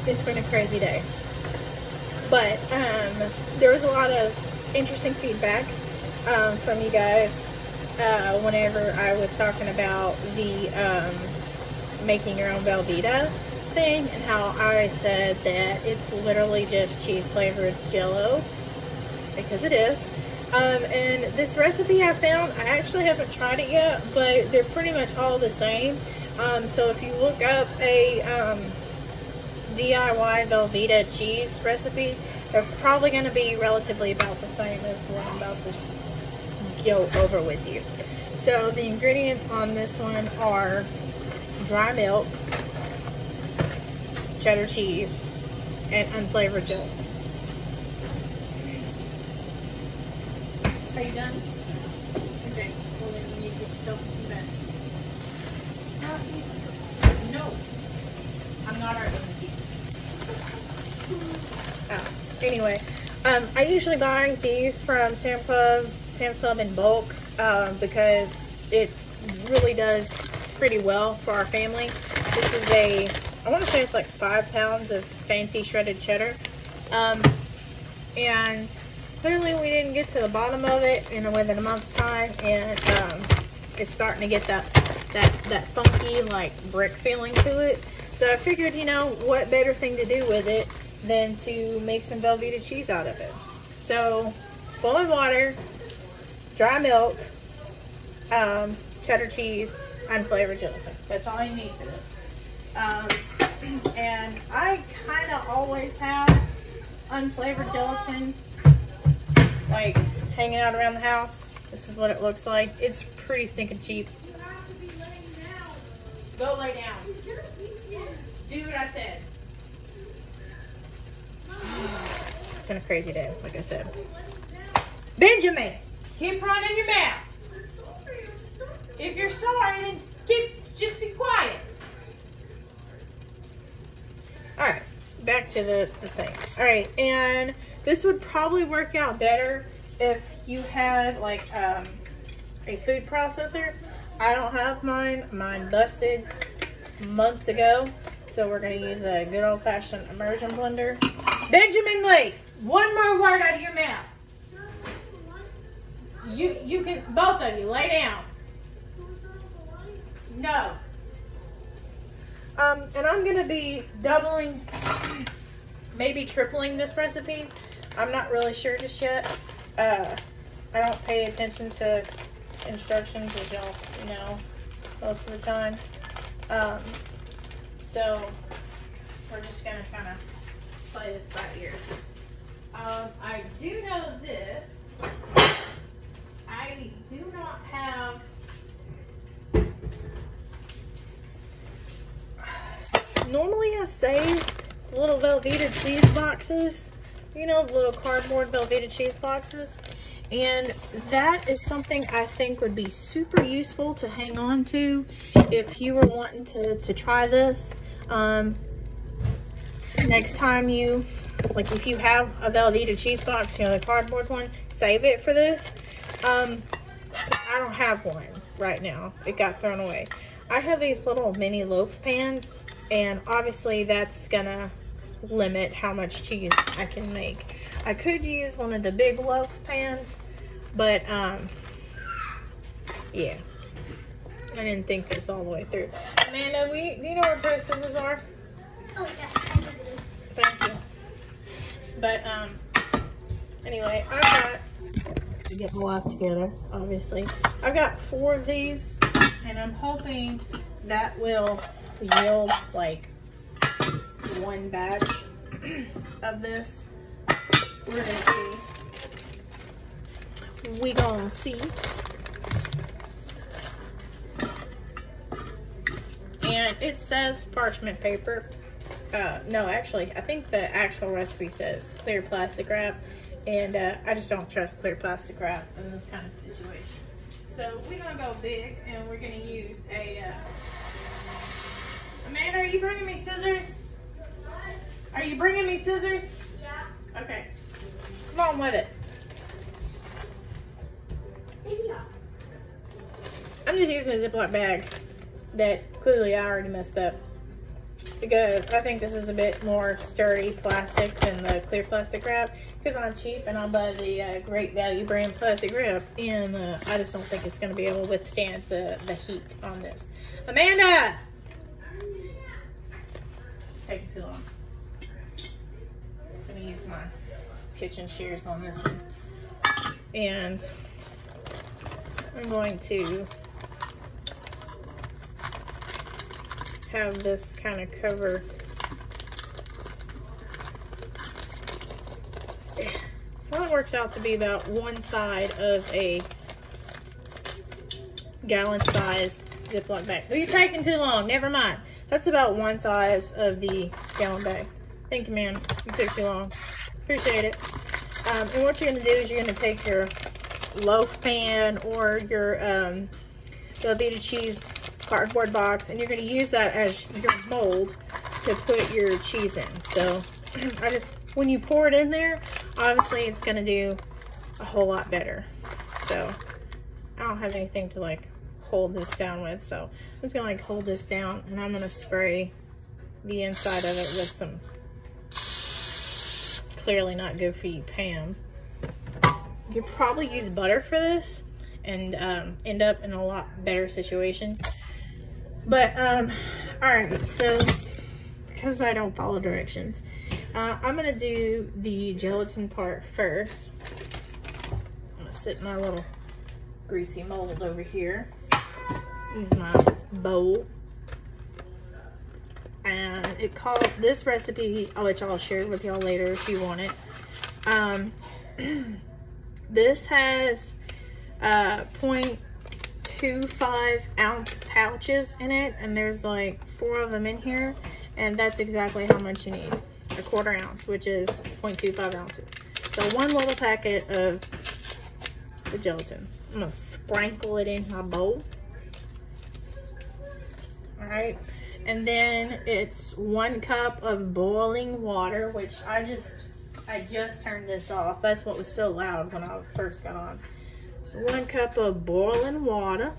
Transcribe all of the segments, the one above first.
It's been a crazy day. But there was a lot of interesting feedback from you guys whenever I was talking about the making your own Velveeta thing, and how I said that it's literally just cheese flavored Jell-O, because it is. And this recipe I found, I actually haven't tried it yet, but they're pretty much all the same. So if you look up a DIY Velveeta cheese recipe, that's probably going to be relatively about the same as what I'm about to go over with you. So the ingredients on this one are dry milk, cheddar cheese, and unflavored gelatin. Are you done? Okay, well then you need to get yourself some bed. No, I'm not arguing with you. Oh, anyway, I usually buy these from Sam's Club in bulk because it really does pretty well for our family. This is I want to say it's like 5 pounds of fancy shredded cheddar. And clearly we didn't get to the bottom of it within a month's time, and it's starting to get that funky like brick feeling to it. So I figured, you know, what better thing to do with it than to make some Velveeta cheese out of it. So boiling water, dry milk, cheddar cheese, unflavored gelatin. That's all you need for this. And I kind of always have unflavored gelatin like hanging out around the house. This is what it looks like. It's pretty stinking cheap. Go lay down. Do what I said. It's been a crazy day, like I said. Benjamin, keep running your mouth. If you're sorry, then just be quiet. Alright, back to the thing. Alright, and this would probably work out better if you had like a food processor. I don't have mine. Mine busted months ago. So we're going to use a good old-fashioned immersion blender. Benjamin Lee, one more word out of your mouth. You can, both of you, lay down. No. And I'm going to be doubling, maybe tripling this recipe. I'm not really sure just yet. I don't pay attention to instructions, as y'all know, most of the time. So we're just going to kind of play this by ear. I do know this. I do not have normally I save little Velveeta cheese boxes, you know, the little cardboard Velveeta cheese boxes, and that is something I think would be super useful to hang on to if you were wanting to try this. Next time you, like if you have a Velveeta cheese box, you know, the cardboard one, save it for this. I don't have one right now. It got thrown away. I have these little mini loaf pans, and obviously that's gonna limit how much cheese I can make. I could use one of the big loaf pans, but yeah, I didn't think this all the way through. Amanda, do you know where pair of scissors are? Oh yeah, I do. Thank you. But anyway, I've got to get my life together. Obviously, I've got 4 of these, and I'm hoping that will yield like 1 batch of this. We're gonna see. We gonna see. And it says parchment paper. No, actually, I think the actual recipe says clear plastic wrap, and I just don't trust clear plastic wrap in this kind of situation. So we're gonna go big, and we're gonna use a. Amanda, are you bringing me scissors? Are you bringing me scissors? Yeah. Okay. Come on with it. Yeah. I'm just using a Ziploc bag that clearly I already messed up. because I think this is a bit more sturdy plastic than the clear plastic wrap, because I'm cheap and I'll buy the Great Value brand plastic wrap, and I just don't think it's going to be able to withstand the heat on this. Amanda! Taking too long. I'm going to use my kitchen shears on this one. And I'm going to have this kind of cover. So it works out to be about one side of a gallon size Ziploc bag. Oh, you're taking too long. Never mind. That's about one size of the gallon bag. Thank you, ma'am. You took too long. Appreciate it. And what you're going to do is you're going to take your loaf pan or your Velveeta cheese cardboard box, and you're going to use that as your mold to put your cheese in. So when you pour it in there, obviously it's going to do a whole lot better. So I don't have anything to like hold this down with, so I'm just going to like hold this down, and I'm going to spray the inside of it with some clearly not good for you Pam. You could probably use butter for this and end up in a lot better situation. But alright, so because I don't follow directions, I'm gonna do the gelatin part first. I'm gonna sit my little greasy mold over here. Use my bowl. And it calls this recipe, I'll let y'all share it with y'all later if you want it. This has 0.25 ounce pouches in it, and there's like 4 of them in here, and that's exactly how much you need. A 1/4 ounce, which is 0.25 ounces. So one little packet of the gelatin. I'm gonna sprinkle it in my bowl. All right. And then it's 1 cup of boiling water, which I just turned this off. That's what was so loud when I first got on. So 1 cup of boiling water.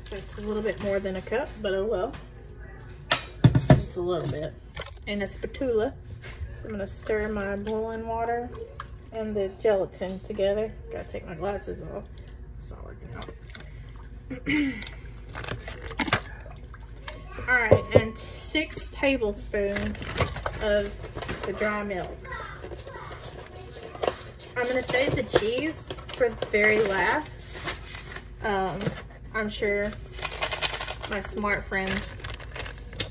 That's a little bit more than a cup, but oh well. Just a little bit. And a spatula. I'm gonna stir my boiling water and the gelatin together. Gotta take my glasses off. It's not working out. All right, and 6 tablespoons of the dry milk. I'm gonna save the cheese for the very last. I'm sure my smart friends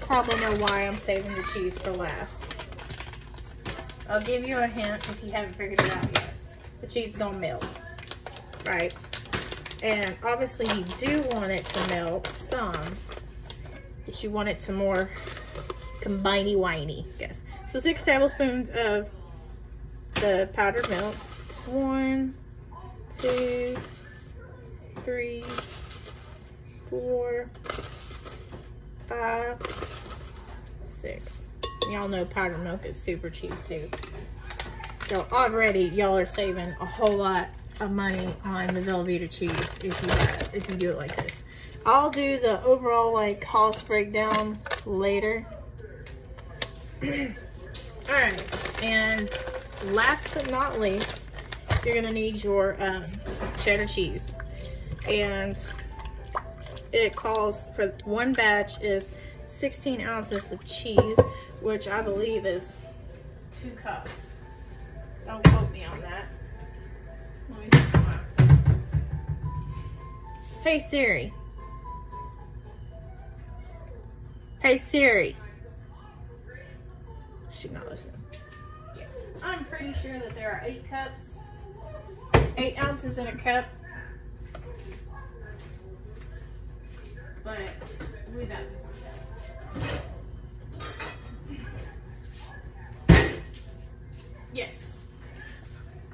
probably know why I'm saving the cheese for last. I'll give you a hint if you haven't figured it out yet. The cheese is gonna melt, right? And obviously you do want it to melt some, but you want it to more combiney-winey, yes. So 6 tablespoons of the powdered milk. It's 1, 2, 3, 4, 5, 6. Y'all know powdered milk is super cheap too. So already y'all are saving a whole lot of money on the Velveeta cheese if you do it like this. I'll do the overall like cost breakdown later. Alright, and last but not least, you're gonna need your cheddar cheese. And it calls for 1 batch is 16 ounces of cheese, which I believe is 2 cups. Don't quote me on that. Hey Siri. Hey Siri. She's not listening. Yeah. I'm pretty sure that there are 8 cups. 8 ounces in a cup. But we don't. Yes.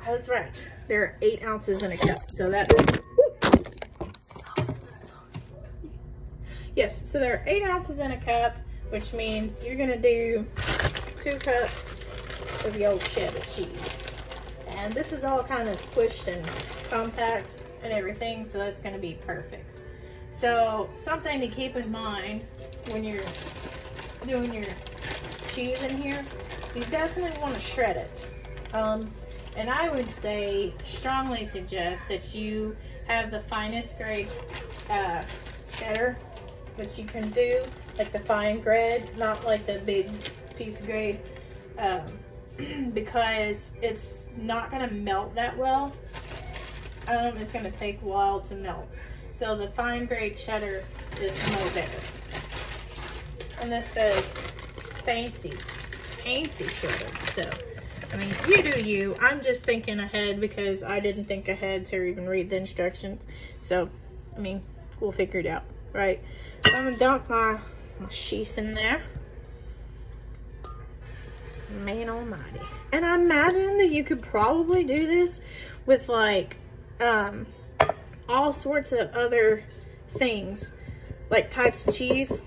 That's right. There are 8 ounces in a cup. So that. Yes, so there are 8 ounces in a cup, which means you're gonna do 2 cups of the old cheddar cheese. And this is all kind of squished and compact and everything, so that's gonna be perfect. So something to keep in mind when you're doing your cheese in here, you definitely want to shred it. And I would say, strongly suggest that you have the finest grade cheddar, which you can do, like the fine grade, not like the big piece of grade, because it's not going to melt that well. It's going to take a while to melt. So the fine grade cheddar is more better. And this says fancy cheddar. So, I mean, you do you. I'm just thinking ahead because I didn't think ahead to even read the instructions. So, I mean, we'll figure it out, right? So I'm gonna dunk my cheese in there. Man almighty. And I imagine that you could probably do this with like all sorts of other things, like types of cheese.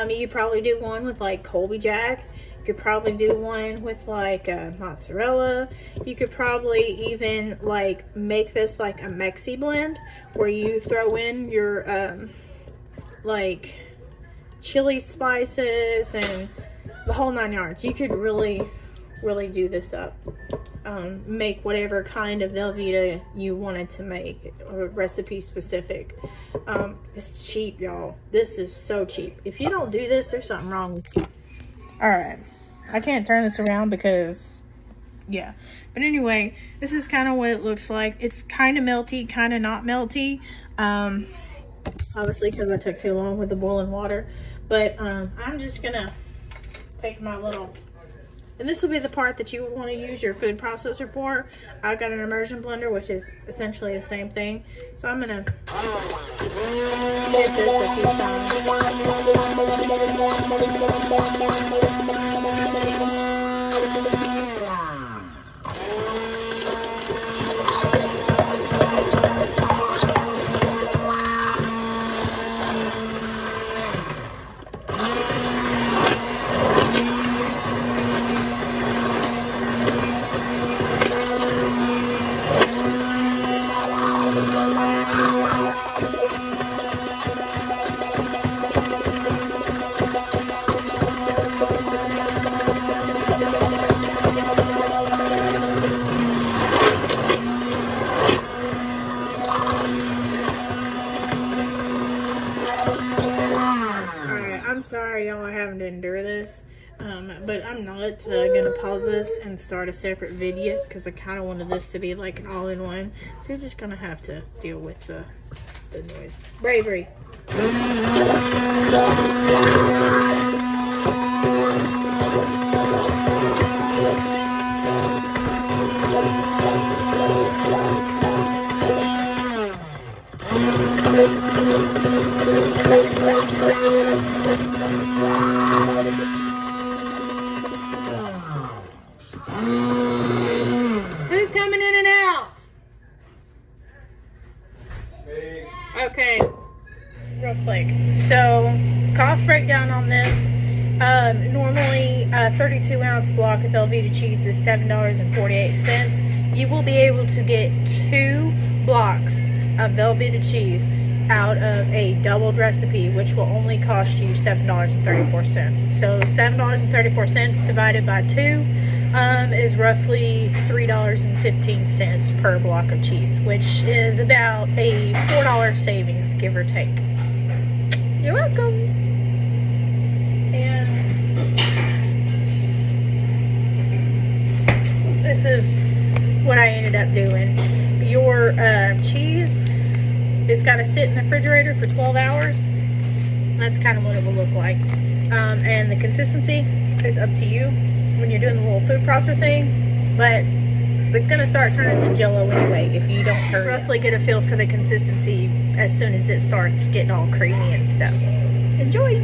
You probably do one with like Colby Jack. You could probably do one with like mozzarella. You could probably even like make this like a Mexi blend where you throw in your like chili spices and the whole 9 yards. You could really do this up. Make whatever kind of Velveeta you wanted to make, or recipe specific. It's cheap, y'all. This is so cheap. If you don't do this, there's something wrong with you. All right, I can't turn this around because, yeah. But anyway, this is kind of what it looks like. It's kind of melty, kind of not melty. Obviously, because I took too long with the boiling water. But I'm just gonna take my little, and this will be the part that you would want to use your food processor for. I've got an immersion blender, which is essentially the same thing. So I'm gonna hit this a few times. Sorry y'all are having to endure this, but I'm not gonna pause this and start a separate video because I kind of wanted this to be like an all-in-one, so you're just gonna have to deal with the noise. Bravery. Who's coming in and out? Okay, real quick. So, cost breakdown on this. Normally, a 32-ounce block of Velveeta cheese is $7.48. You will be able to get 2 blocks of Velveeta cheese out of a doubled recipe, which will only cost you $7.34. So $7.34 divided by 2 is roughly $3.15 per block of cheese, which is about a $4 savings, give or take. You're welcome. And this is what I ended up doing. Your cheese, it's got to sit in the refrigerator for 12 hours. That's kind of what it will look like. And the consistency is up to you when you're doing the little food processor thing, but it's going to start turning to jello anyway if you don't hurry. Roughly get a feel for the consistency as soon as it starts getting all creamy and stuff. Enjoy!